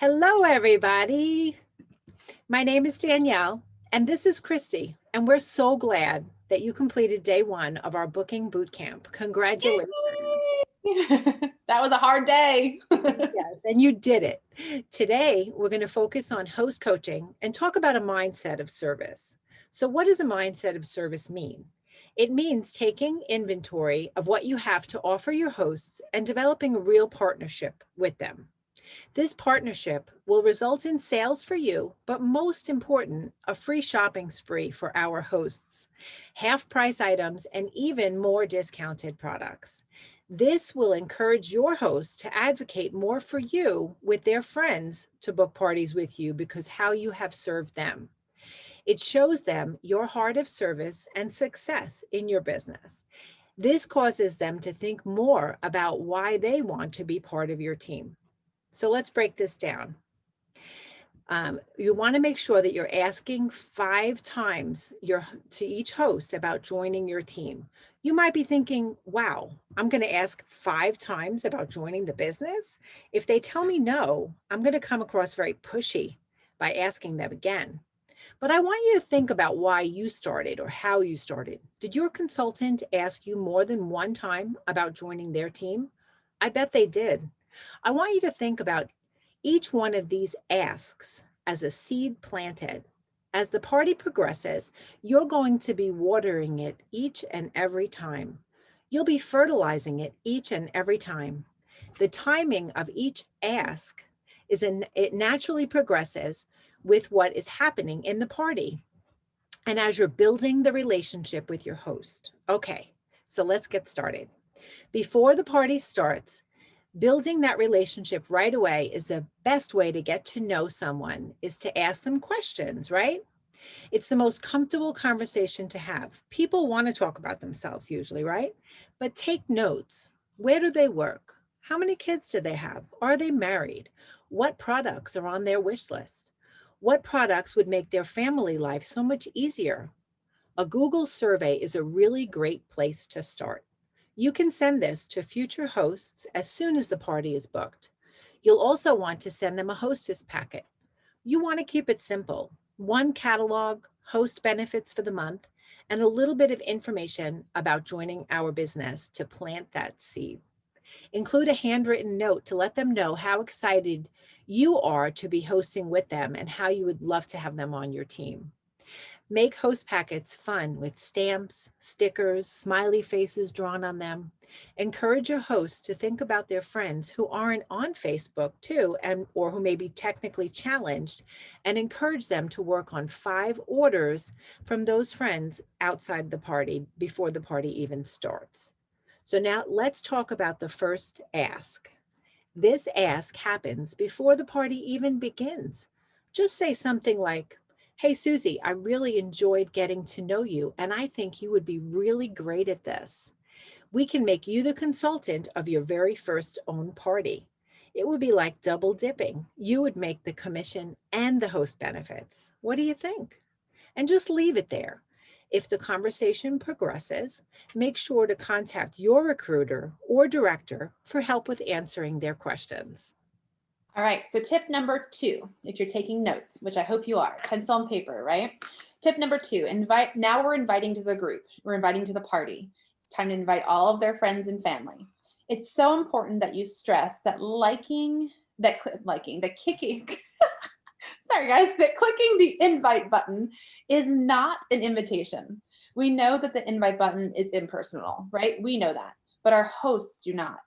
Hello, everybody. My name is Danielle, and this is Christy, and we're so glad that you completed day one of our booking boot camp. Congratulations. That was a hard day. Yes, and you did it. Today, we're going to focus on host coaching and talk about a mindset of service. So, what does a mindset of service mean? It means taking inventory of what you have to offer your hosts and developing a real partnership with them. This partnership will result in sales for you, but most important, a free shopping spree for our hosts, half price items, and even more discounted products. This will encourage your hosts to advocate more for you with their friends to book parties with you because how you have served them. It shows them your heart of service and success in your business. This causes them to think more about why they want to be part of your team. So let's break this down. You want to make sure that you're asking 5 times to each host about joining your team. You might be thinking, wow, I'm going to ask 5 times about joining the business. If they tell me no, I'm going to come across very pushy by asking them again. But I want you to think about why you started or how you started. Did your consultant ask you more than 1 time about joining their team? I bet they did. I want you to think about each one of these asks as a seed planted. As the party progresses, you're going to be watering it each and every time. You'll be fertilizing it each and every time. The timing of each ask it naturally progresses with what is happening in the party and as you're building the relationship with your host. Okay, so let's get started. Before the party starts, building that relationship right away is the best way to get to know someone is to ask them questions, right? It's the most comfortable conversation to have. People want to talk about themselves usually, right? But take notes. Where do they work? How many kids do they have? Are they married? What products are on their wish list? What products would make their family life so much easier? A Google survey is a really great place to start. You can send this to future hosts as soon as the party is booked. You'll also want to send them a hostess packet. You want to keep it simple. One catalog, host benefits for the month, and a little bit of information about joining our business to plant that seed. Include a handwritten note to let them know how excited you are to be hosting with them and how you would love to have them on your team. Make host packets fun with stamps, stickers, smiley faces drawn on them. Encourage your hosts to think about their friends who aren't on Facebook too, or who may be technically challenged, and encourage them to work on 5 orders from those friends outside the party before the party even starts. So now let's talk about the first ask. This ask happens before the party even begins. Just say something like, hey, Susie, I really enjoyed getting to know you, and I think you would be really great at this. We can make you the consultant of your very first own party. It would be like double dipping. You would make the commission and the host benefits. What do you think? And just leave it there. If the conversation progresses, make sure to contact your recruiter or director for help with answering their questions. All right, so tip number 2, if you're taking notes, which I hope you are, pencil and paper, right? Tip number 2, now we're inviting to the group. We're inviting to the party. It's time to invite all of their friends and family. It's so important that you stress that kicking, sorry guys, that clicking the invite button is not an invitation. We know that the invite button is impersonal, right? We know that, but our hosts do not.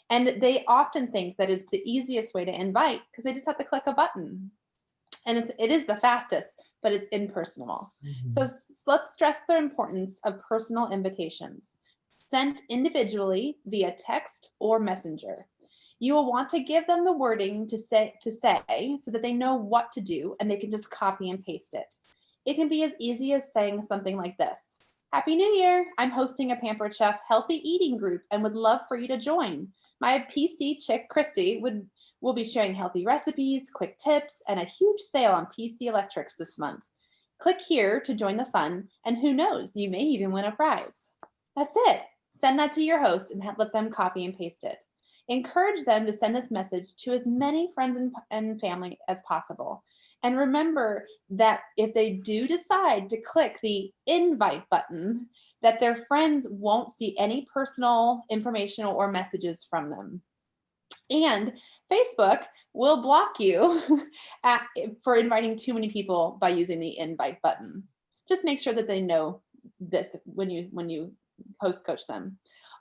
And they often think that it's the easiest way to invite because they just have to click a button. And it is the fastest, but it's impersonal. So let's stress the importance of personal invitations sent individually via text or messenger. You will want to give them the wording to say so that they know what to do and they can just copy and paste it. It can be as easy as saying something like this. Happy New Year! I'm hosting a Pampered Chef healthy eating group and would love for you to join. My PC chick, Christy, will be sharing healthy recipes, quick tips, and a huge sale on PC electrics this month. Click here to join the fun, and who knows, you may even win a prize. That's it. Send that to your host and let them copy and paste it. Encourage them to send this message to as many friends and family as possible. And remember that if they do decide to click the invite button, that their friends won't see any personal information or messages from them. And Facebook will block you for inviting too many people by using the invite button. Just make sure that they know this when you host coach them.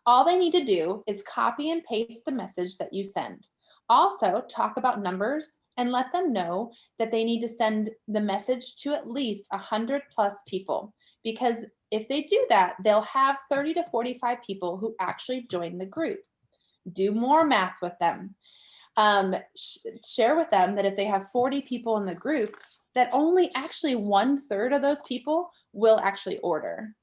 All they need to do is copy and paste the message that you send. Also, talk about numbers and let them know that they need to send the message to at least 100 plus people, because if they do that, they'll have 30 to 45 people who actually join the group. Do more math with them. Share with them that if they have 40 people in the group, that only actually 1/3 of those people will actually order.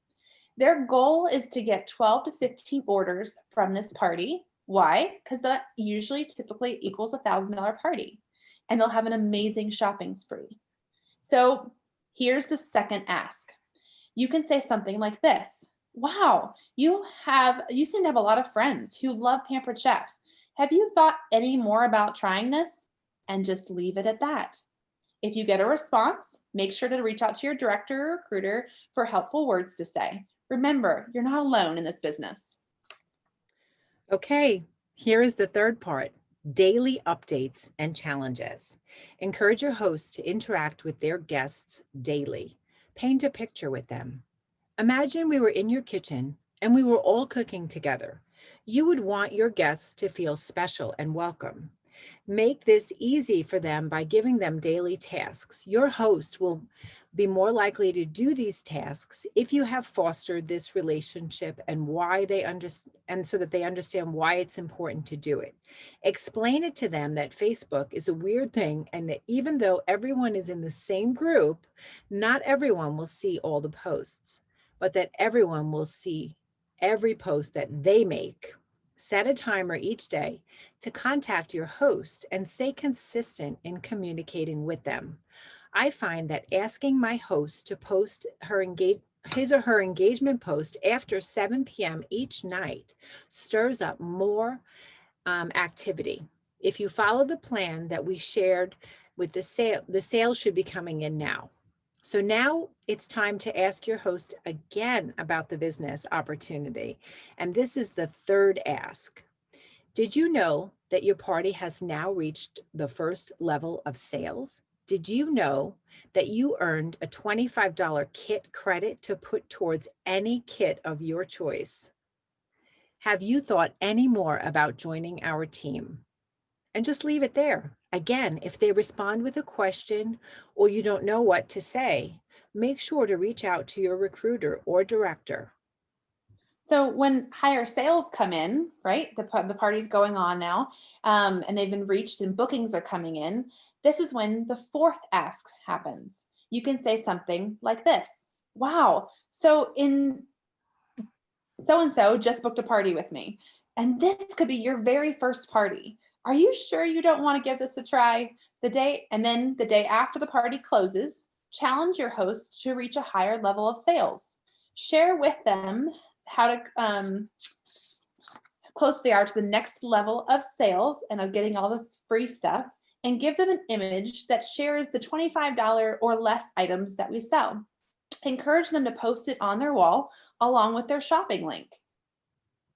Their goal is to get 12 to 15 orders from this party. Why? Because that usually typically equals $1,000 party, and they'll have an amazing shopping spree. So here's the second ask. You can say something like this. Wow, you seem to have a lot of friends who love Pampered Chef. Have you thought any more about trying this? And just leave it at that. If you get a response, make sure to reach out to your director or recruiter for helpful words to say. Remember, you're not alone in this business. Okay, here is the third part: daily updates and challenges. Encourage your hosts to interact with their guests daily. Paint a picture with them. Imagine we were in your kitchen and we were all cooking together. You would want your guests to feel special and welcome. Make this easy for them by giving them daily tasks. Your host will be more likely to do these tasks if you have fostered this relationship and why they understand, and so that they understand why it's important to do it. Explain it to them that Facebook is a weird thing, and that even though everyone is in the same group, not everyone will see all the posts, but that everyone will see every post that they make. Set a timer each day to contact your host and stay consistent in communicating with them. I find that asking my host to post his or her engagement post after 7 p.m. each night stirs up more activity. If you follow the plan that we shared with the sales should be coming in now. So now it's time to ask your host again about the business opportunity. And this is the third ask. Did you know that your party has now reached the first level of sales? Did you know that you earned a $25 kit credit to put towards any kit of your choice? Have you thought any more about joining our team? And just leave it there. Again, if they respond with a question or you don't know what to say, make sure to reach out to your recruiter or director. So when higher sales come in, right, the party's going on now, and they've been reached and bookings are coming in, this is when the fourth ask happens. You can say something like this. Wow, so in so-and-so just booked a party with me, and this could be your very first party. Are you sure you don't want to give this a try? The day after the party closes, challenge your host to reach a higher level of sales. Share with them how to close they are to the next level of sales and of getting all the free stuff, and give them an image that shares the $25 or less items that we sell. Encourage them to post it on their wall along with their shopping link.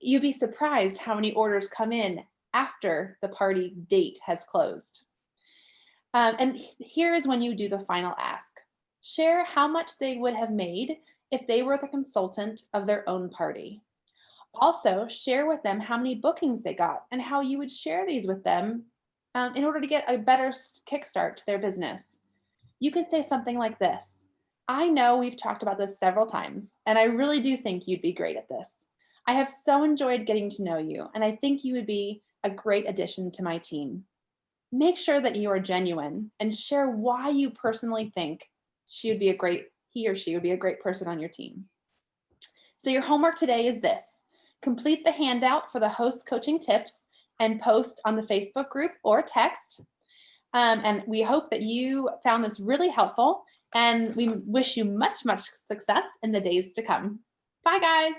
You'd be surprised how many orders come in after the party date has closed. And here is when you do the final ask. Share how much they would have made if they were the consultant of their own party. Also, share with them how many bookings they got and how you would share these with them in order to get a better kickstart to their business. You can say something like this. I know we've talked about this several times, and I really do think you'd be great at this. I have so enjoyed getting to know you, and I think you would be a great addition to my team. Make sure that you are genuine and share why you personally think he or she would be a great person on your team. So your homework today is this. Complete the handout for the host coaching tips and post on the Facebook group or text. And we hope that you found this really helpful, and we wish you much, much success in the days to come. Bye, guys.